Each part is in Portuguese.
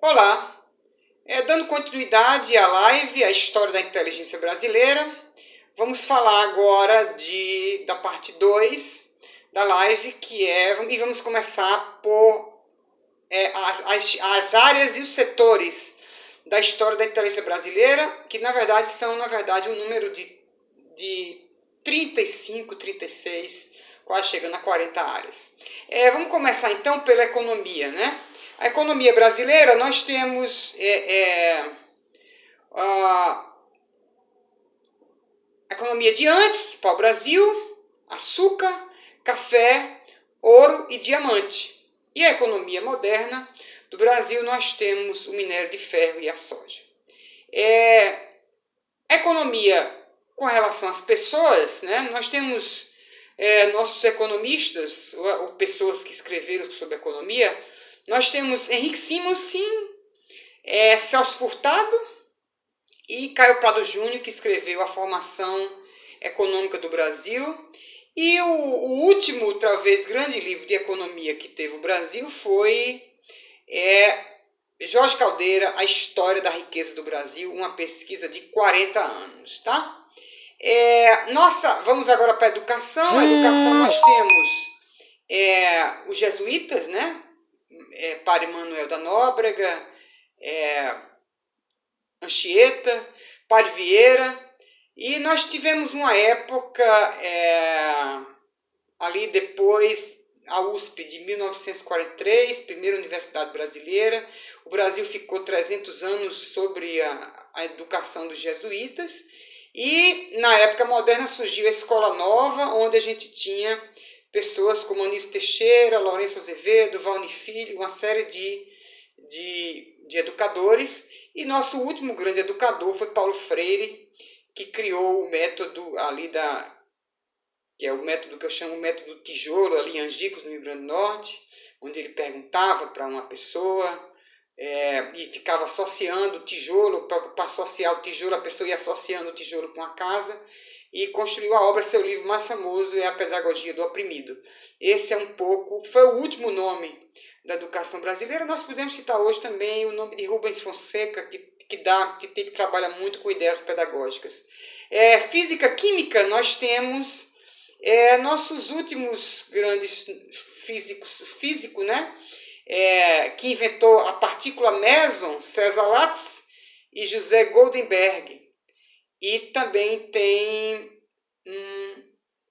Olá, dando continuidade à live, a história da inteligência brasileira, vamos falar agora da parte 2 da live, e vamos começar por as áreas e os setores da história da inteligência brasileira, que na verdade são um número de 35, 36, quase chegando a 40 áreas. Vamos começar então pela economia, né? A economia brasileira, nós temos a economia de antes, pau-brasil, açúcar, café, ouro e diamante. E a economia moderna do Brasil, nós temos o minério de ferro e a soja. A economia com relação às pessoas, né, nós temos nossos economistas, ou pessoas que escreveram sobre economia. Nós temos Henrique Simonsen, Celso Furtado e Caio Prado Júnior, que escreveu a formação econômica do Brasil. E o último, talvez, grande livro de economia que teve o Brasil foi Jorge Caldeira, A História da Riqueza do Brasil, uma pesquisa de 40 anos, tá? Vamos agora para a educação. A educação nós temos os jesuítas, né? Padre Manuel da Nóbrega, Anchieta, Padre Vieira, e nós tivemos uma época ali depois, a USP de 1943, primeira universidade brasileira. O Brasil ficou 300 anos sobre a educação dos jesuítas, e na época moderna surgiu a Escola Nova, onde a gente tinha pessoas como Anísio Teixeira, Lourenço Azevedo, Valnir Filho, uma série de educadores. E nosso último grande educador foi Paulo Freire, que criou o método ali que é o método que eu chamo o método do tijolo, ali em Angicos, no Rio Grande do Norte, onde ele perguntava para uma pessoa e ficava associando o tijolo. Para associar o tijolo, a pessoa ia associando o tijolo com a casa, e construiu a obra. Seu livro mais famoso é A Pedagogia do Oprimido. Esse foi o último nome da educação brasileira. Nós podemos citar hoje também o nome de Rubens Fonseca, que trabalha muito com ideias pedagógicas. Física, química, nós temos nossos últimos grandes físico, né? Que inventou a partícula meson, César Latz e José Goldenberg. E também tem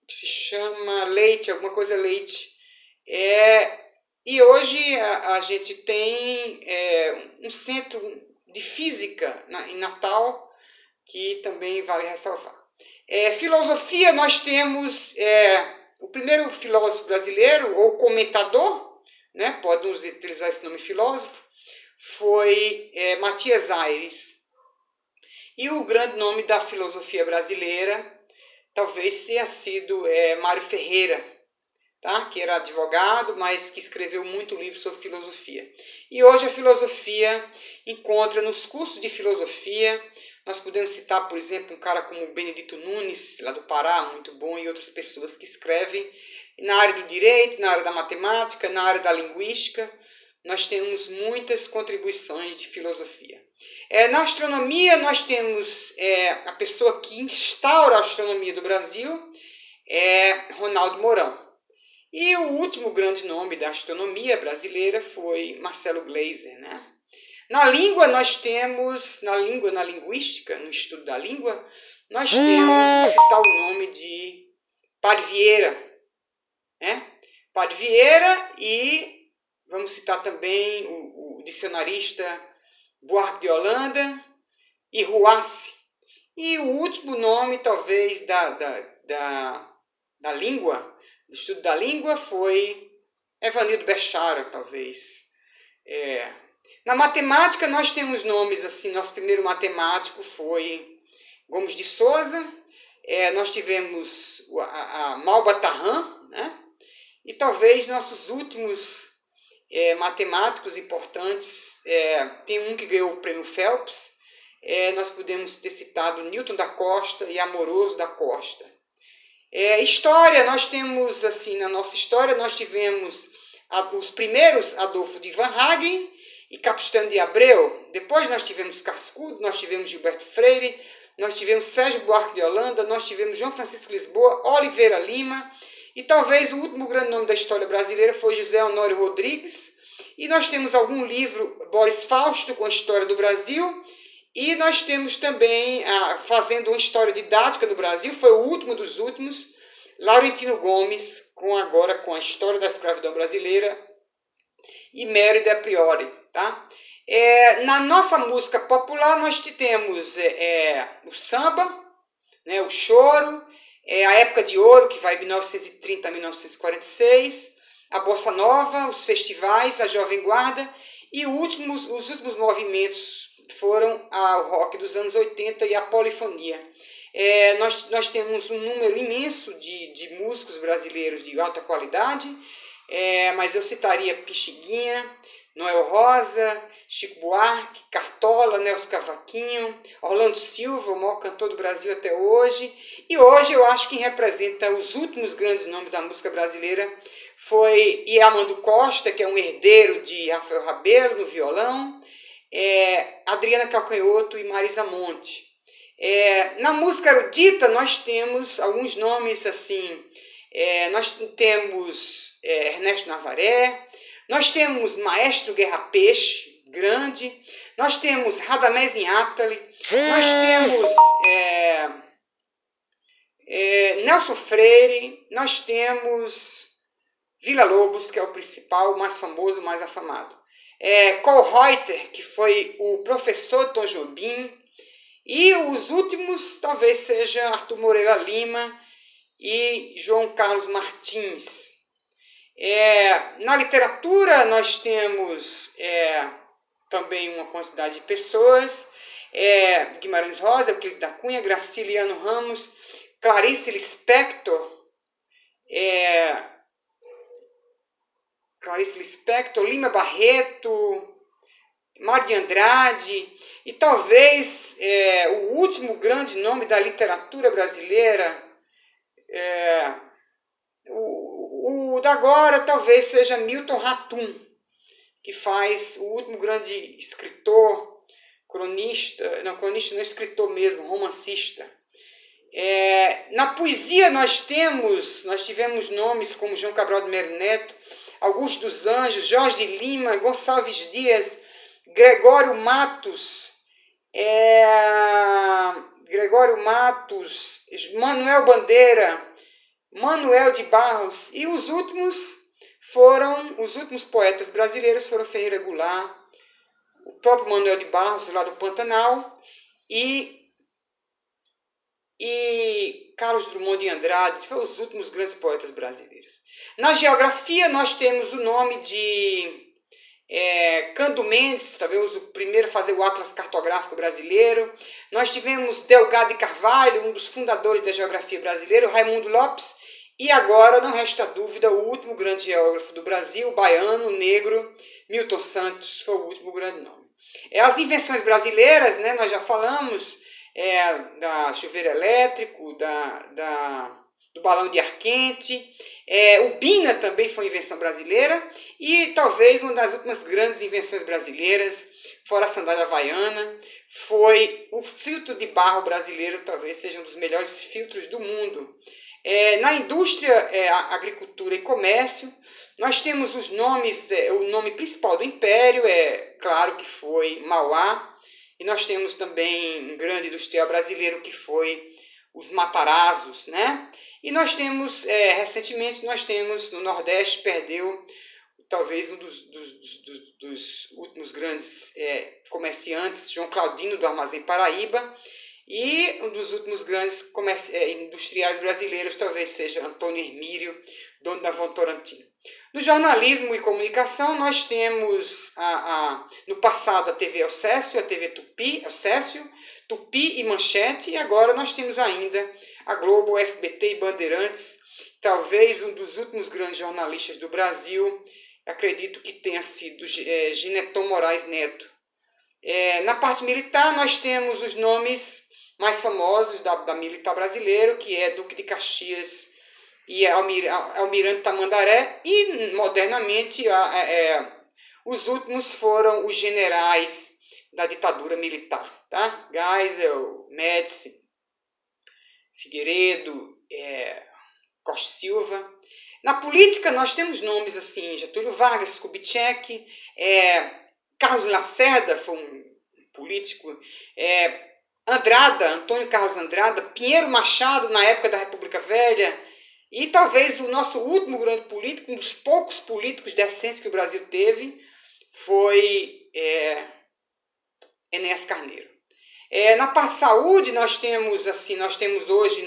que se chama Leite, alguma coisa Leite. E hoje a gente tem um centro de física em Natal, que também vale ressalvar. Filosofia, nós temos o primeiro filósofo brasileiro, ou comentador, né, podemos utilizar esse nome filósofo, foi Matias Aires. E o grande nome da filosofia brasileira talvez tenha sido Mário Ferreira, tá? Que era advogado, mas que escreveu muito livro sobre filosofia. E hoje a filosofia encontra nos cursos de filosofia. Nós podemos citar, por exemplo, um cara como Benedito Nunes, lá do Pará, muito bom, e outras pessoas que escrevem na área do direito, na área da matemática, na área da linguística. Nós temos muitas contribuições de filosofia. Na astronomia, nós temos a pessoa que instaura a astronomia do Brasil, Ronaldo Mourão. E o último grande nome da astronomia brasileira foi Marcelo Gleiser, né? Na língua, nós temos, na linguística, no estudo da língua, nós temos que citar o nome de Padre Vieira, né? Padre Vieira, e vamos citar também o dicionarista Buarque de Holanda e Ruassi. E o último nome, talvez, da língua, do estudo da língua, foi Evanildo Bechara, talvez. Na matemática, nós temos nomes assim. Nosso primeiro matemático foi Gomes de Souza. Nós tivemos a Malba Tarran, né? E talvez nossos últimos matemáticos importantes, tem um que ganhou o prêmio Phelps. Nós podemos ter citado Newton da Costa e Amoroso da Costa. História, nós temos assim, na nossa história nós tivemos os primeiros Adolfo de Van Hagen e Capistrano de Abreu. Depois nós tivemos Cascudo, nós tivemos Gilberto Freire, nós tivemos Sérgio Buarque de Holanda, nós tivemos João Francisco Lisboa, Oliveira Lima, e talvez o último grande nome da história brasileira foi José Honório Rodrigues. E nós temos algum livro, Boris Fausto, com a história do Brasil, e nós temos também, fazendo uma história didática do Brasil, foi o último dos últimos, Laurentino Gomes, agora com a história da escravidão brasileira, e Mérida Priori. Tá? Na nossa música popular, nós temos o samba, né, o choro, a época de ouro, que vai de 1930 a 1946, a bossa nova, os festivais, a jovem guarda, e os últimos movimentos foram o rock dos anos 80 e a polifonia. Nós temos um número imenso de músicos brasileiros de alta qualidade, mas eu citaria Pixinguinha, Noel Rosa, Chico Buarque, Cartola, Nelson Cavaquinho, Orlando Silva, o maior cantor do Brasil até hoje. E hoje eu acho que quem representa os últimos grandes nomes da música brasileira foi Iamando Costa, que é um herdeiro de Rafael Rabelo no violão, Adriana Calcanhoto e Marisa Monte. Na música erudita nós temos alguns nomes assim, nós temos Ernesto Nazaré, nós temos Maestro Guerra Peixe, grande, nós temos Radamés Inátali, nós temos Nelson Freire, nós temos Vila Lobos, que é o principal, o mais famoso, o mais afamado. Cole Reuter, que foi o professor Tom Jobim, e os últimos talvez seja Arthur Moreira Lima e João Carlos Martins. Na literatura nós temos também uma quantidade de pessoas, Guimarães Rosa, Euclides da Cunha, Graciliano Ramos, Clarice Lispector, Lima Barreto, Mário de Andrade, e talvez o último grande nome da literatura brasileira, o da agora talvez seja Milton Ratum, que faz o último grande escritor, cronista não, escritor mesmo, romancista. Na poesia nós tivemos nomes como João Cabral de Melo Neto, Augusto dos Anjos, Jorge de Lima, Gonçalves Dias, Gregório Matos, Manuel Bandeira, Manuel de Barros, e os últimos poetas brasileiros foram Ferreira Goulart, o próprio Manuel de Barros, lá do Pantanal, e Carlos Drummond de Andrade, foram os últimos grandes poetas brasileiros. Na geografia nós temos o nome de Cândido Mendes, talvez o primeiro a fazer o Atlas Cartográfico Brasileiro. Nós tivemos Delgado de Carvalho, um dos fundadores da geografia brasileira, Raimundo Lopes, e agora, não resta dúvida, o último grande geógrafo do Brasil, baiano, negro, Milton Santos, foi o último grande nome. As invenções brasileiras, né, nós já falamos, da chuveiro elétrico, do balão de ar quente, o Bina também foi invenção brasileira, e talvez uma das últimas grandes invenções brasileiras, fora a sandália havaiana, foi o filtro de barro brasileiro, talvez seja um dos melhores filtros do mundo. Na indústria, agricultura e comércio, nós temos os nomes, o nome principal do império claro que foi Mauá, e nós temos também um grande industrial brasileiro que foi os Matarazos, né? E nós temos, recentemente, no Nordeste, perdeu talvez um dos últimos grandes comerciantes, João Claudino, do Armazém Paraíba, e um dos últimos grandes industriais brasileiros talvez seja Antônio Hermílio, dono da Votorantim. No jornalismo e comunicação, nós temos no passado a TV Elcécio, a TV Tupi, Tupi e Manchete, e agora nós temos ainda a Globo, SBT e Bandeirantes, talvez um dos últimos grandes jornalistas do Brasil, acredito que tenha sido Gineton Moraes Neto. Na parte militar, nós temos os nomes mais famosos da militar brasileiro, que é Duque de Caxias e Almirante Tamandaré, e modernamente Os últimos foram os generais da ditadura militar, tá? Geisel, Médici, Figueiredo, Costa Silva. Na política nós temos nomes assim, Getúlio Vargas, Kubitschek, Carlos Lacerda foi um político, Andrada, Antônio Carlos Andrada, Pinheiro Machado na época da República Velha, e talvez o nosso último grande político, um dos poucos políticos decentes que o Brasil teve, foi Enéas Carneiro. Na parte de saúde nós temos hoje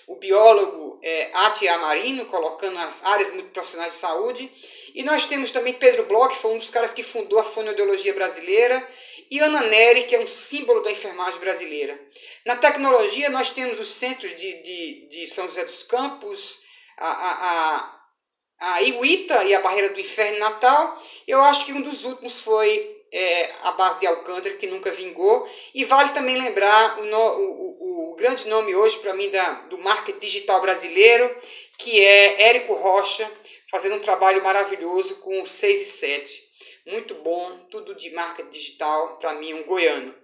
o biólogo Atia Marino, colocando as áreas multiprofissionais de saúde, e nós temos também Pedro Bloch, que foi um dos caras que fundou a fonoaudiologia brasileira, e Ana Nery, que é um símbolo da enfermagem brasileira. Na tecnologia nós temos os centros de São José dos Campos, a Iuita e a Barreira do Inferno em Natal. Eu acho que um dos últimos foi a base de Alcântara, que nunca vingou. E vale também lembrar o grande nome hoje para mim do marketing digital brasileiro, que é Érico Rocha, fazendo um trabalho maravilhoso com o 6 e 7. Muito bom, tudo de marketing digital, para mim, um goiano.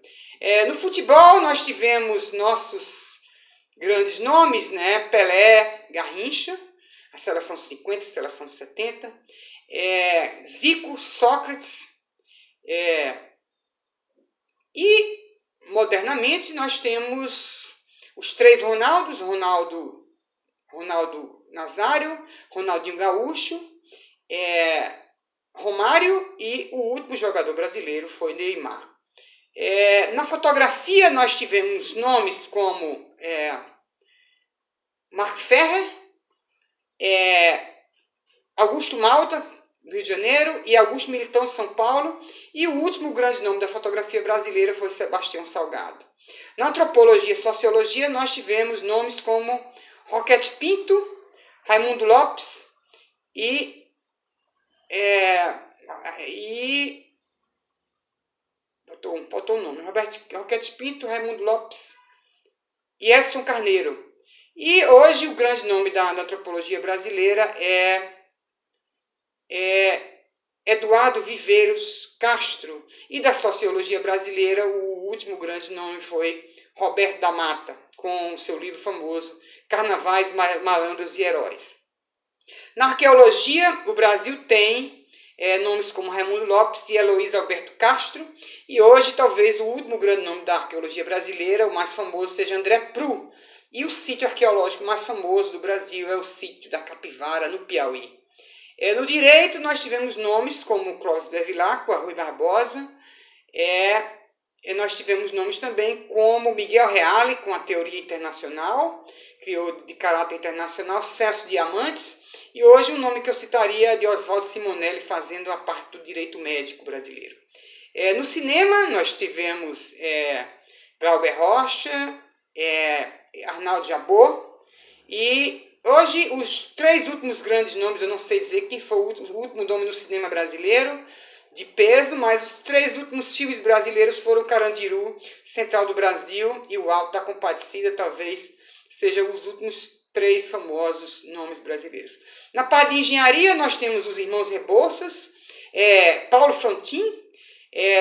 No futebol nós tivemos nossos grandes nomes, né? Pelé, Garrincha, a seleção 50, a seleção 70, Zico, Sócrates, e modernamente nós temos os três Ronaldos, Ronaldo Nazário, Ronaldinho Gaúcho, Romário, e o último jogador brasileiro foi Neymar. Na fotografia nós tivemos nomes como Marc Ferrer, Augusto Malta, do Rio de Janeiro, e Augusto Militão, de São Paulo, e o último grande nome da fotografia brasileira foi Sebastião Salgado. Na antropologia e sociologia nós tivemos nomes como Roquete Pinto, Raimundo Lopes faltou um nome, Roquete Pinto, Raimundo Lopes e Edson Carneiro. E hoje o grande nome da antropologia brasileira é Eduardo Viveiros Castro, e da sociologia brasileira o último grande nome foi Roberto da Mata, com o seu livro famoso Carnavais, Malandros e Heróis. Na arqueologia, o Brasil tem nomes como Raimundo Lopes e Heloísa Alberto Castro, e hoje talvez o último grande nome da arqueologia brasileira, o mais famoso, seja André Pru, e o sítio arqueológico mais famoso do Brasil é o sítio da Capivara, no Piauí. No direito, nós tivemos nomes como Clóvis Bevilacqua, Rui Barbosa. Nós tivemos nomes também como Miguel Reale, com a teoria internacional, criou de caráter internacional, Celso Diamantes. E hoje o nome que eu citaria é de Oswaldo Simonelli, fazendo a parte do direito médico brasileiro. No cinema, nós tivemos Glauber Rocha, Arnaldo Jabor, e hoje, os três últimos grandes nomes, eu não sei dizer quem foi o último nome no cinema brasileiro de peso, mas os três últimos filmes brasileiros foram Carandiru, Central do Brasil e O Alto da Compadecida, talvez sejam os últimos três famosos nomes brasileiros. Na parte de engenharia, nós temos os irmãos Rebouças, Paulo Frontin,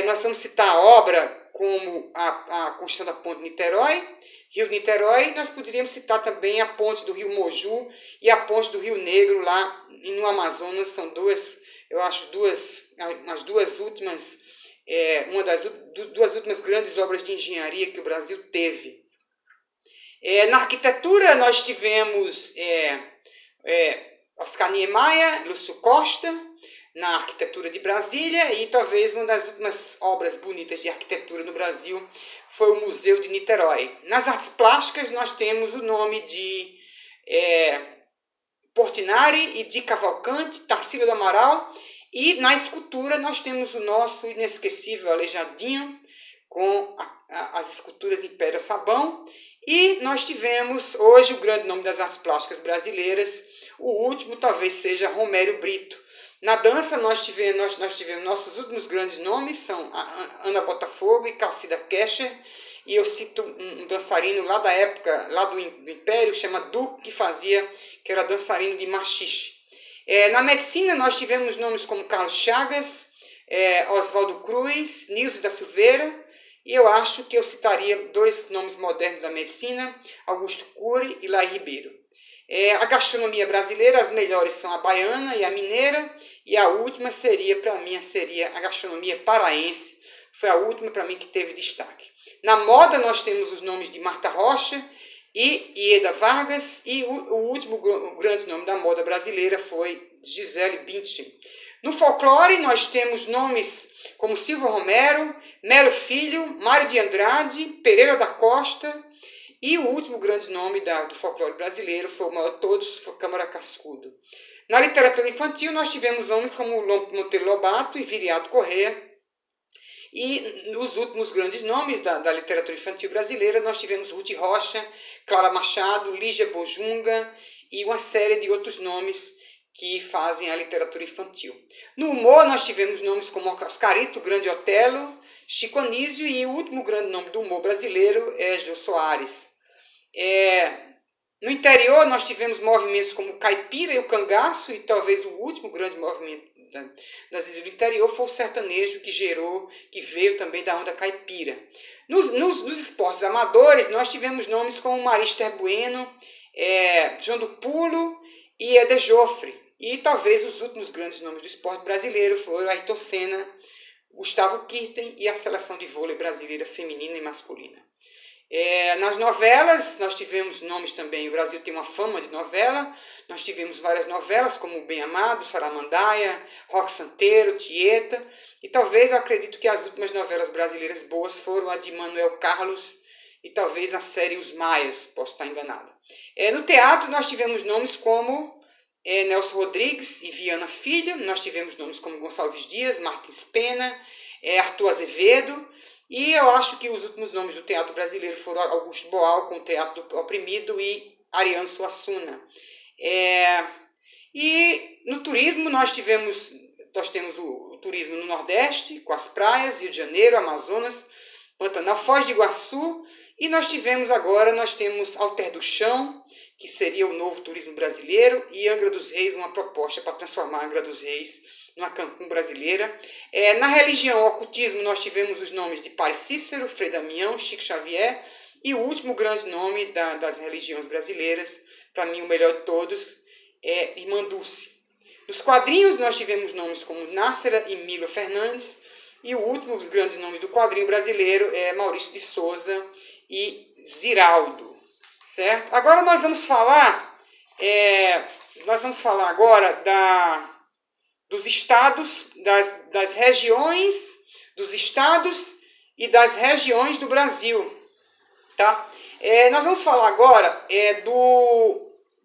nós vamos citar a obra como a construção da Ponte de Niterói, Rio de Niterói. Nós poderíamos citar também a ponte do Rio Moju e a ponte do Rio Negro, lá no Amazonas. São as duas últimas, duas últimas grandes obras de engenharia que o Brasil teve. Na arquitetura, nós tivemos Oscar Niemeyer, Lúcio Costa, na arquitetura de Brasília, e talvez uma das últimas obras bonitas de arquitetura no Brasil foi o Museu de Niterói. Nas artes plásticas nós temos o nome de Portinari e de Cavalcante, Tarsila do Amaral, e na escultura nós temos o nosso inesquecível Aleijadinho, com as esculturas em pedra sabão, e nós tivemos hoje o grande nome das artes plásticas brasileiras, o último talvez seja Romério Brito. Na dança nós tivemos nossos últimos grandes nomes, são Ana Botafogo e Calcida Kescher, e eu cito um dançarino lá da época, lá do Império, chama Duque, que era dançarino de machixe. Na medicina, nós tivemos nomes como Carlos Chagas, Oswaldo Cruz, Nilson da Silveira, e eu acho que eu citaria 2 nomes modernos da medicina, Augusto Cury e Lai Ribeiro. A gastronomia brasileira, as melhores são a baiana e a mineira, e a última seria a gastronomia paraense, foi a última para mim que teve destaque. Na moda nós temos os nomes de Marta Rocha e Ieda Vargas, e o último grande nome da moda brasileira foi Gisele Bündchen. No folclore nós temos nomes como Silvio Romero, Melo Filho, Mário de Andrade, Pereira da Costa, e o último grande nome do folclore brasileiro foi o maior de todos, foi Câmara Cascudo. Na literatura infantil nós tivemos nomes como Monteiro Lobato e Viriato Corrêa. E os últimos grandes nomes da literatura infantil brasileira nós tivemos Ruth Rocha, Clara Machado, Lígia Bojunga e uma série de outros nomes que fazem a literatura infantil. No humor nós tivemos nomes como Oscarito, Grande Otelo, Chico Anísio, e o último grande nome do humor brasileiro é Jô Soares. No interior nós tivemos movimentos como o Caipira e o Cangaço, e talvez o último grande movimento das ilhas do interior foi o sertanejo, que veio também da onda caipira. Nos esportes amadores nós tivemos nomes como Marister Bueno, João do Pulo e Eder Joffre, e talvez os últimos grandes nomes do esporte brasileiro foram Ayrton Senna, Gustavo Kirten e a seleção de vôlei brasileira feminina e masculina. Nas novelas nós tivemos nomes também, o Brasil tem uma fama de novela, nós tivemos várias novelas como Bem Amado, Saramandaia, Roque Santeiro, Tieta, e talvez eu acredito que as últimas novelas brasileiras boas foram a de Manuel Carlos e talvez a série Os Maias, posso estar enganado. No teatro nós tivemos nomes como Nelson Rodrigues e Viana Filho, nós tivemos nomes como Gonçalves Dias, Martins Pena, Arthur Azevedo, e eu acho que os últimos nomes do teatro brasileiro foram Augusto Boal com o Teatro do Oprimido e Ariano Suassuna. E no turismo nós temos o turismo no Nordeste, com as praias, Rio de Janeiro, Amazonas, Pantanal, Foz do Iguaçu, e nós temos Alter do Chão, que seria o novo turismo brasileiro, e Angra dos Reis, uma proposta para transformar Angra dos Reis numa Cancún brasileira. Na religião, o ocultismo, nós tivemos os nomes de Padre Cícero, Frei Damião, Chico Xavier, e o último grande nome das religiões brasileiras, para mim o melhor de todos, é Irmã Dulce. Nos quadrinhos, nós tivemos nomes como Nácera e Milo Fernandes, e o último dos grandes nomes do quadrinho brasileiro é Maurício de Souza e Ziraldo, certo? Agora nós vamos falar agora dos estados, das regiões, dos estados e das regiões do Brasil, tá? Nós vamos falar agora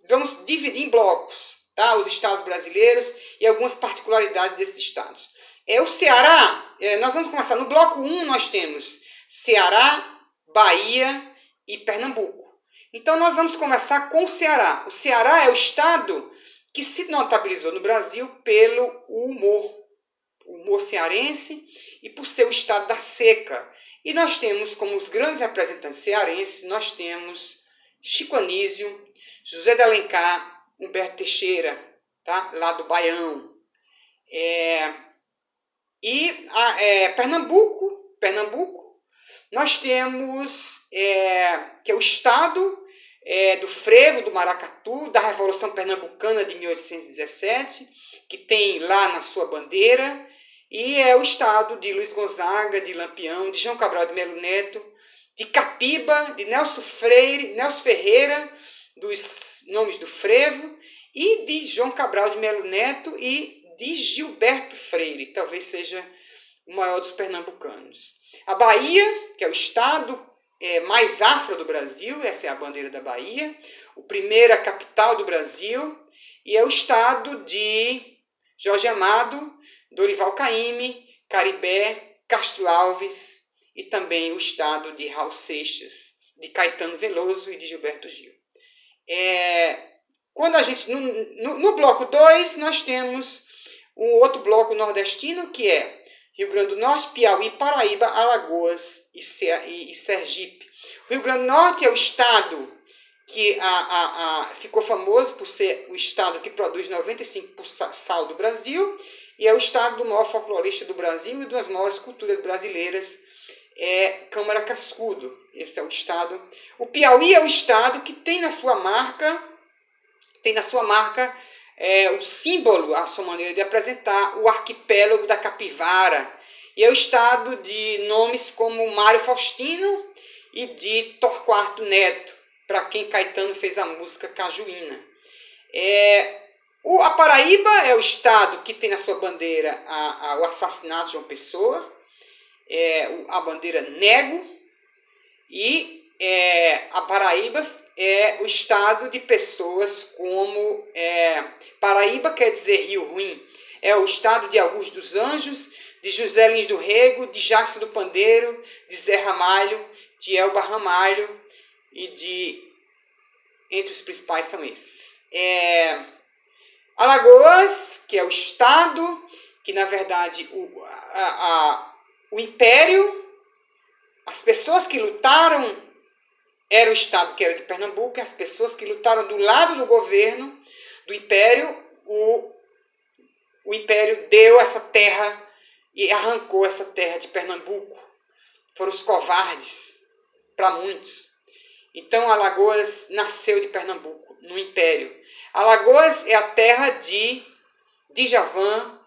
vamos dividir em blocos, tá? Os estados brasileiros e algumas particularidades desses estados. O Ceará, nós vamos começar no bloco 1, nós temos Ceará, Bahia e Pernambuco. Então nós vamos começar com o Ceará. O Ceará é o estado que se notabilizou no Brasil pelo humor cearense e por ser o estado da seca. E nós temos como os grandes representantes cearenses, nós temos Chico Anísio, José de Alencar, Humberto Teixeira, tá? Lá do Baião. Pernambuco, nós temos que é o estado do frevo, do maracatu, da Revolução Pernambucana de 1817, que tem lá na sua bandeira, e é o estado de Luiz Gonzaga, de Lampião, de João Cabral de Melo Neto, de Capiba, de Nelson Ferreira, dos nomes do frevo, e de João Cabral de Melo Neto e de Gilberto Freire, talvez seja o maior dos pernambucanos. A Bahia, que é o estado mais afro do Brasil, essa é a bandeira da Bahia, a primeira capital do Brasil, e é o estado de Jorge Amado, Dorival Caymmi, Caribé, Castro Alves, e também o estado de Raul Seixas, de Caetano Veloso e de Gilberto Gil. Quando a gente no bloco 2, nós temos um outro bloco nordestino, que é Rio Grande do Norte, Piauí, Paraíba, Alagoas e Sergipe. O Rio Grande do Norte é o estado que ficou famoso por ser o estado que produz 95% do sal do Brasil, e é o estado do maior folclorista do Brasil e das maiores culturas brasileiras, Câmara Cascudo. Esse é o estado. O Piauí é o estado que tem na sua marca o símbolo, a sua maneira de apresentar, o arquipélago da capivara. E é o estado de nomes como Mário Faustino e de Torquato Neto, para quem Caetano fez a música Cajuína. A Paraíba é o estado que tem na sua bandeira o assassinato de João Pessoa, a bandeira Nego, e a Paraíba é o estado de pessoas como Paraíba quer dizer Rio Ruim, é o estado de Augusto dos Anjos, de José Lins do Rego, de Jackson do Pandeiro, de Zé Ramalho, de Elba Ramalho, entre os principais são esses. Alagoas, que é o estado que, na verdade, o Império, as pessoas que lutaram, era o estado que era de Pernambuco, e as pessoas que lutaram do lado do governo do Império, o Império deu essa terra e arrancou essa terra de Pernambuco. Foram os covardes, para muitos. Então, Alagoas nasceu de Pernambuco, no Império. Alagoas é a terra de Djavan,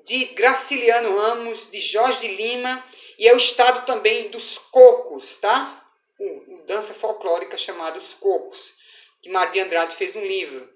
de Graciliano Ramos, de Jorge de Lima, e é o estado também dos cocos, tá? O dança folclórica chamada Os Cocos, que Maria Andrade fez um livro.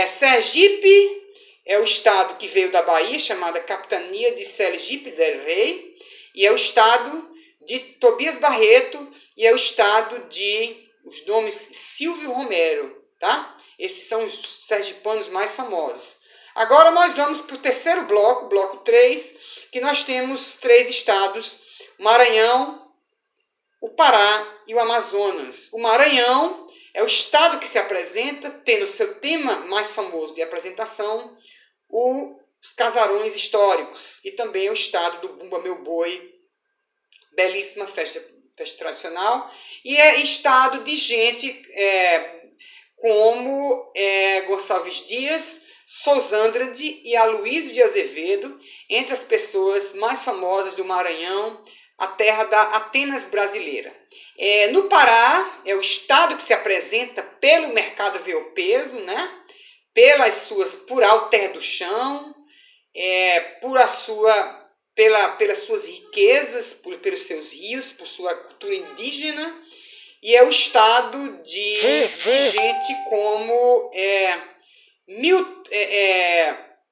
Sergipe é o estado que veio da Bahia, chamada Capitania de Sergipe del Rei, e é o estado de Tobias Barreto, e é o estado de os nomes Silvio Romero, tá? Esses são os sergipanos mais famosos. Agora nós vamos para o terceiro bloco, bloco 3, que nós temos 3 estados, Maranhão, o Pará e o Amazonas. O Maranhão é o estado que se apresenta, tendo seu tema mais famoso de apresentação, os casarões históricos, e também é o estado do Bumba Meu Boi, belíssima festa tradicional, e é estado de gente como Gonçalves Dias, Sousandrade e Aloysio de Azevedo, entre as pessoas mais famosas do Maranhão, a terra da Atenas brasileira. No Pará, é o estado que se apresenta pelo mercado ver-o-peso, né? Por Alter do Chão, pelas suas riquezas, pelos seus rios, por sua cultura indígena, e é o estado de gente como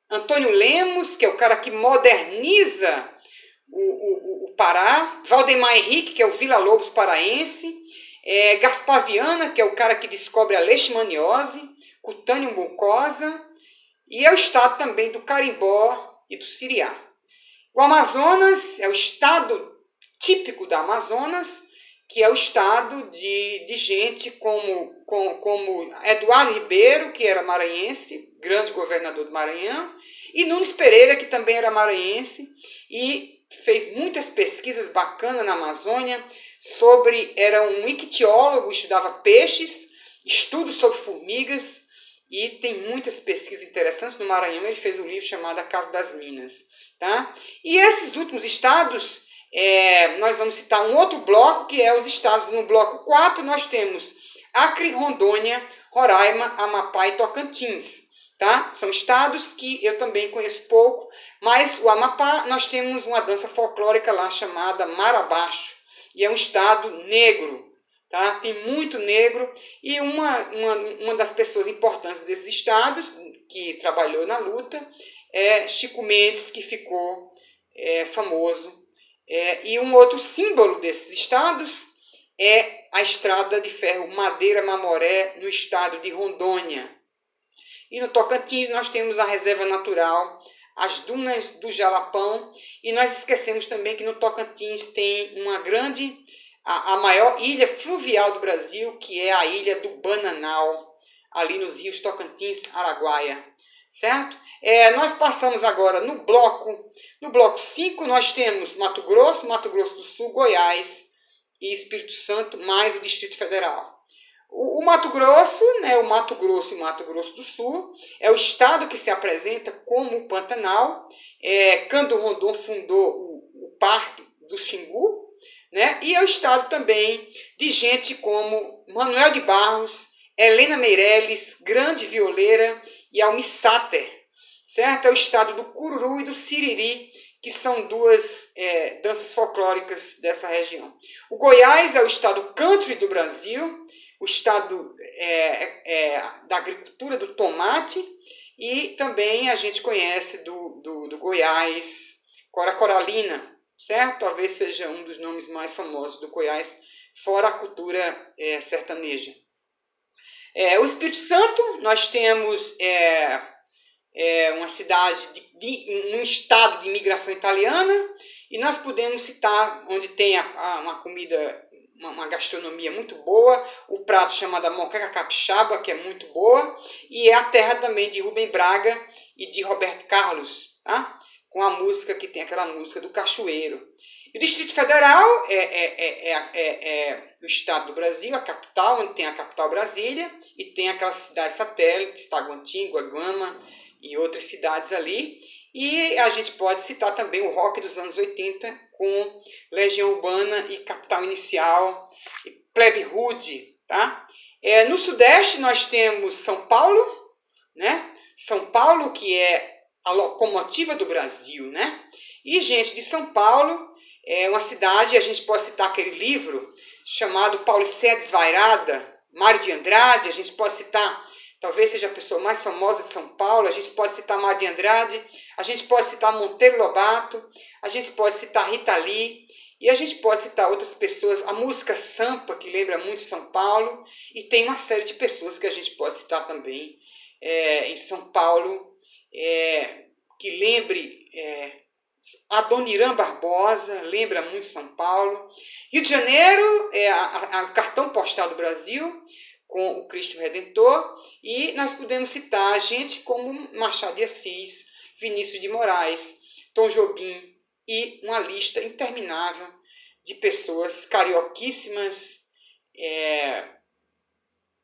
Antônio Lemos, que é o cara que moderniza o Pará, Valdemar Henrique, que é o Vila Lobos paraense, Gaspar Viana, que é o cara que descobre a leishmaniose, Cutâneo Mucosa, e é o estado também do Carimbó e do Siriá. O Amazonas é o estado típico da Amazonas, que é o estado de gente como Eduardo Ribeiro, que era maranhense, grande governador do Maranhão, e Nunes Pereira, que também era maranhense, e fez muitas pesquisas bacanas na Amazônia, era um ictiólogo, estudava peixes, estudos sobre formigas, e tem muitas pesquisas interessantes. No Maranhão ele fez um livro chamado A Casa das Minas. Tá? E esses últimos estados, nós vamos citar um outro bloco, que é os estados. No bloco 4 nós temos Acre, Rondônia, Roraima, Amapá e Tocantins. Tá? São estados que eu também conheço pouco, mas o Amapá nós temos uma dança folclórica lá chamada Mar Abaixo, e é um estado negro. Tá? Tem muito negro, e uma das pessoas importantes desses estados, que trabalhou na luta, é Chico Mendes, que ficou famoso. E um outro símbolo desses estados é a estrada de ferro Madeira-Mamoré, no estado de Rondônia. E no Tocantins nós temos a reserva natural, as dunas do Jalapão, e nós esquecemos também que no Tocantins tem a maior ilha fluvial do Brasil, que é a ilha do Bananal, ali nos rios Tocantins, Araguaia, certo? Nós passamos agora no bloco 5, nós temos Mato Grosso do Sul, Goiás e Espírito Santo, mais o Distrito Federal. O Mato Grosso, né, o Mato Grosso e Mato Grosso do Sul, é o estado que se apresenta como o Pantanal. Cândido Rondon fundou o Parque do Xingu, né, e é o estado também de gente como Manuel de Barros, Helena Meirelles, Grande Violeira e Almir Sater, certo? É o estado do Cururu e do Siriri, que são duas danças folclóricas dessa região. O Goiás é o estado country do Brasil, o estado da agricultura do tomate, e também a gente conhece do Goiás, Cora Coralina, certo? Talvez seja um dos nomes mais famosos do Goiás, fora a cultura sertaneja. O Espírito Santo, nós temos uma cidade, um estado de imigração italiana, e nós podemos citar onde tem uma comida, uma gastronomia muito boa, o prato chamado moqueca capixaba, que é muito boa, e é a terra também de Rubem Braga e de Roberto Carlos, tá? Com a música que tem aquela música do Cachoeiro. E o Distrito Federal é o estado do Brasil, a capital, onde tem a capital Brasília, e tem aquelas cidades satélites, Taguatinga, Guama e outras cidades ali. E a gente pode citar também o rock dos anos 80, com Legião Urbana e Capital Inicial, e Plebe Rude, tá? No Sudeste nós temos São Paulo, né? São Paulo, que é a locomotiva do Brasil, né? E, gente, de São Paulo é uma cidade, a gente pode citar aquele livro chamado Paulicéia Desvairada, Mário de Andrade, a gente pode citar, talvez seja a pessoa mais famosa de São Paulo, a gente pode citar Mário de Andrade, a gente pode citar Monteiro Lobato, a gente pode citar Rita Lee, e a gente pode citar outras pessoas, a música Sampa, que lembra muito São Paulo, e tem uma série de pessoas que a gente pode citar também em São Paulo, que lembre Adoniran Barbosa, lembra muito São Paulo. Rio de Janeiro é o cartão postal do Brasil, com o Cristo Redentor, e nós podemos citar gente como Machado de Assis, Vinícius de Moraes, Tom Jobim, e uma lista interminável de pessoas carioquíssimas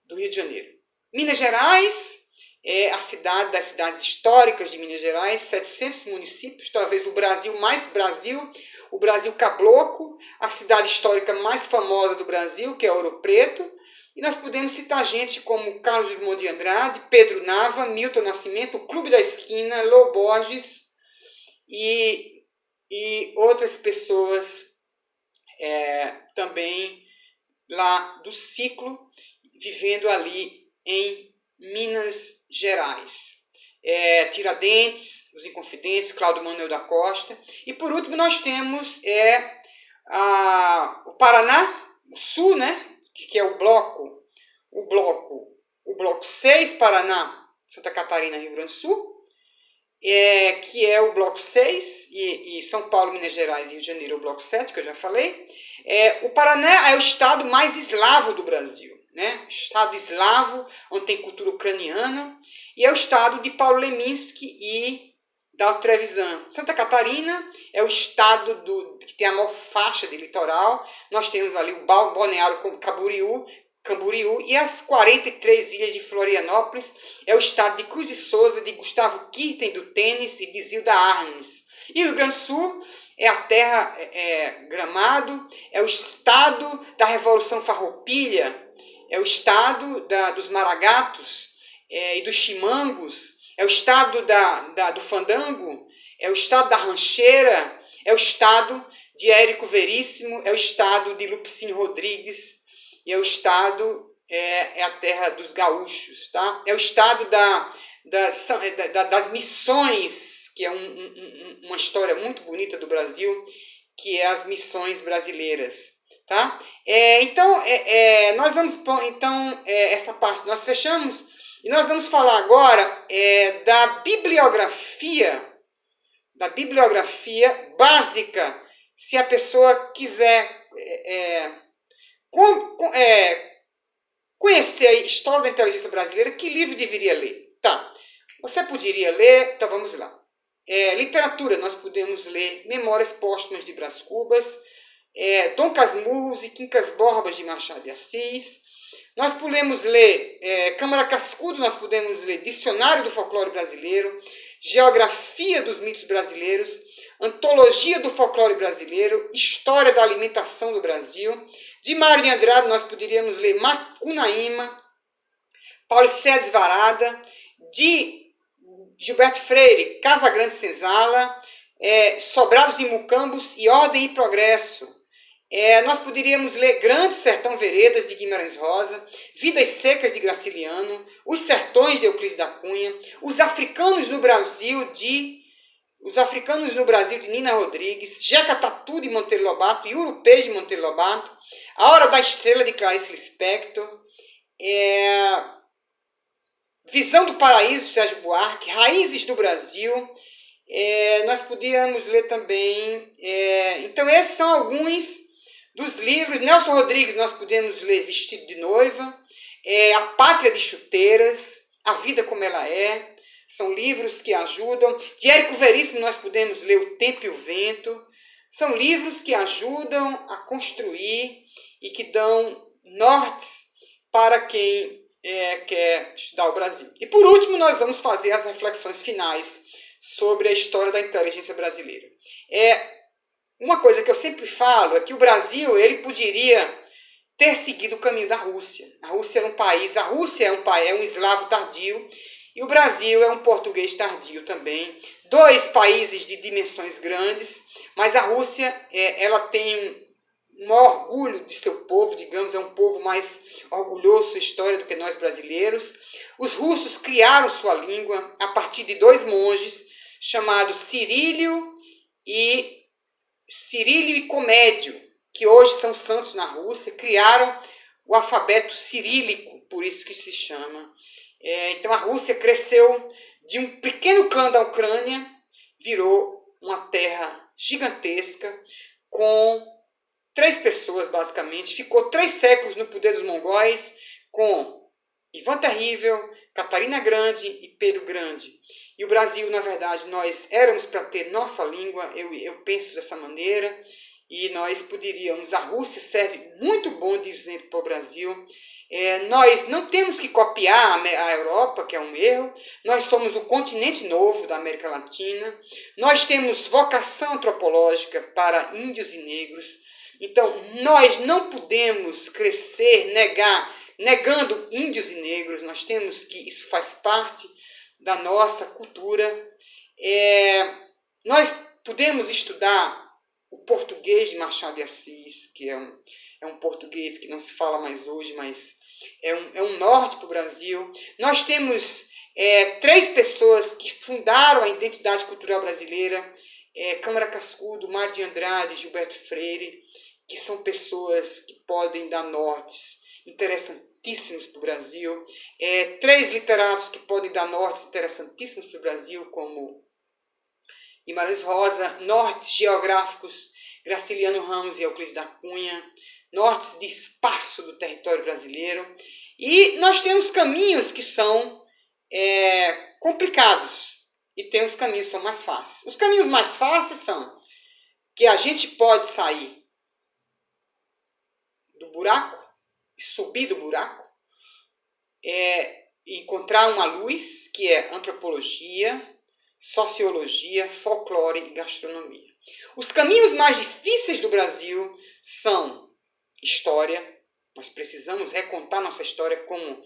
do Rio de Janeiro. Minas Gerais é a cidade das cidades históricas de Minas Gerais, 700 municípios, talvez o Brasil mais Brasil, o Brasil Caboclo, a cidade histórica mais famosa do Brasil, que é Ouro Preto, e nós podemos citar gente como Carlos Drummond de Andrade, Pedro Nava, Milton Nascimento, o Clube da Esquina, Lô Borges e outras pessoas também lá do ciclo, vivendo ali em Minas Gerais. Tiradentes, Os Inconfidentes, Cláudio Manuel da Costa. E por último nós temos o Paraná, o Sul, né? Que é o bloco 6, Paraná, Santa Catarina, Rio Grande do Sul, que é o bloco 6, e São Paulo, Minas Gerais e Rio de Janeiro é o bloco 7, que eu já falei. O Paraná é o estado mais eslavo do Brasil, né? Estado eslavo, onde tem cultura ucraniana, e é o estado de Paulo Leminski e Dalto Trevisan. Santa Catarina é o estado que tem a maior faixa de litoral. Nós temos ali o balneário Camboriú e as 43 ilhas de Florianópolis. É o estado de Cruz e Souza, de Gustavo Kirten do tênis e de Zilda Arnes. E o Rio Grande do Sul é a terra Gramado, é o estado da Revolução Farroupilha, é o estado dos maragatos e dos chimangos, é o estado do fandango, é o estado da rancheira, é o estado de Érico Veríssimo, é o estado de Lupicínio Rodrigues, e é o estado, é a terra dos gaúchos, tá? É o estado das missões, que é uma história muito bonita do Brasil, que é as missões brasileiras. Tá? Nós vamos, essa parte nós fechamos, e nós vamos falar agora da bibliografia básica, se a pessoa quiser conhecer a história da inteligência brasileira, que livro deveria ler? Tá, você poderia ler, então vamos lá. Literatura, nós podemos ler Memórias Póstumas de Brás Cubas, Dom Casmurros e Quincas Borbas de Machado de Assis, Nós podemos ler Câmara Cascudo, nós podemos ler Dicionário do Folclore Brasileiro, Geografia dos Mitos Brasileiros, Antologia do Folclore Brasileiro, História da Alimentação do Brasil. De Mário de Andrade, nós poderíamos ler Macunaíma, Paulicedes Varada. De Gilberto Freire, Casa Grande Senzala, Sobrados e Mucambos e Ordem e Progresso. Nós poderíamos ler Grande Sertão Veredas, de Guimarães Rosa, Vidas Secas, de Graciliano, Os Sertões, de Euclides da Cunha, Os Africanos no Brasil, de Nina Rodrigues, Jeca Tatu, de Monteiro Lobato, e Urupês, de Monteiro Lobato, A Hora da Estrela, de Clarice Lispector, Visão do Paraíso, de Sérgio Buarque, Raízes do Brasil. Nós podíamos ler também... então, esses são alguns dos livros. Nelson Rodrigues, nós podemos ler Vestido de Noiva, A Pátria de Chuteiras, A Vida Como Ela É. São livros que ajudam. De Érico Veríssimo, nós podemos ler O Tempo e o Vento. São livros que ajudam a construir e que dão nortes para quem quer estudar o Brasil. E por último, nós vamos fazer as reflexões finais sobre a história da inteligência brasileira. Uma coisa que eu sempre falo é que o Brasil ele poderia ter seguido o caminho da Rússia. A Rússia é um eslavo tardio e o Brasil é um português tardio também. Dois países de dimensões grandes, mas a Rússia ela tem um maior orgulho de seu povo, digamos, é um povo mais orgulhoso de sua história do que nós brasileiros. Os russos criaram sua língua a partir de dois monges chamados Cirílio e Comédio, que hoje são santos na Rússia, criaram o alfabeto cirílico, por isso que se chama. Então a Rússia cresceu de um pequeno clã da Ucrânia, virou uma terra gigantesca, com 3 pessoas basicamente, ficou 3 séculos no poder dos mongóis, com Ivan Terrível, Catarina Grande e Pedro Grande. E o Brasil, na verdade, nós éramos para ter nossa língua, eu penso dessa maneira, e nós poderíamos, a Rússia serve muito bom de exemplo para o Brasil. Nós não temos que copiar a Europa, que é um erro. Nós somos o continente novo da América Latina. Nós temos vocação antropológica para índios e negros. Então, nós não podemos crescer, negando índios e negros. Nós temos que, isso faz parte da nossa cultura. Nós podemos estudar o português de Machado de Assis, que é um português que não se fala mais hoje, mas é um norte para o Brasil. Nós temos 3 pessoas que fundaram a identidade cultural brasileira, Câmara Cascudo, Mário de Andrade, Gilberto Freire, que são pessoas que podem dar nortes interessantíssimos para o Brasil. 3 literatos que podem dar nortes interessantíssimos para o Brasil, como Guimarães Rosa, nortes geográficos, Graciliano Ramos e Euclides da Cunha, nortes de espaço do território brasileiro. E nós temos caminhos que são complicados e temos caminhos que são mais fáceis. Os caminhos mais fáceis são que a gente pode sair do buraco, subir do buraco, encontrar uma luz, que é antropologia, sociologia, folclore e gastronomia. Os caminhos mais difíceis do Brasil são história. Nós precisamos recontar nossa história, como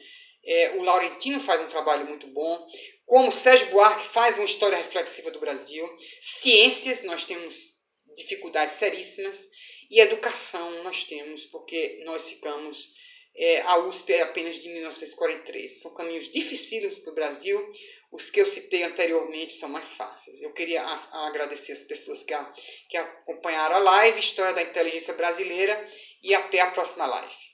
o Laurentino faz um trabalho muito bom, como Sérgio Buarque faz uma história reflexiva do Brasil. Ciências, nós temos dificuldades seríssimas. E educação nós temos, porque nós ficamos... a USP é apenas de 1943. São caminhos dificílimos para o Brasil. Os que eu citei anteriormente são mais fáceis. Eu queria agradecer as pessoas que acompanharam a live, História da Inteligência Brasileira, e até a próxima live.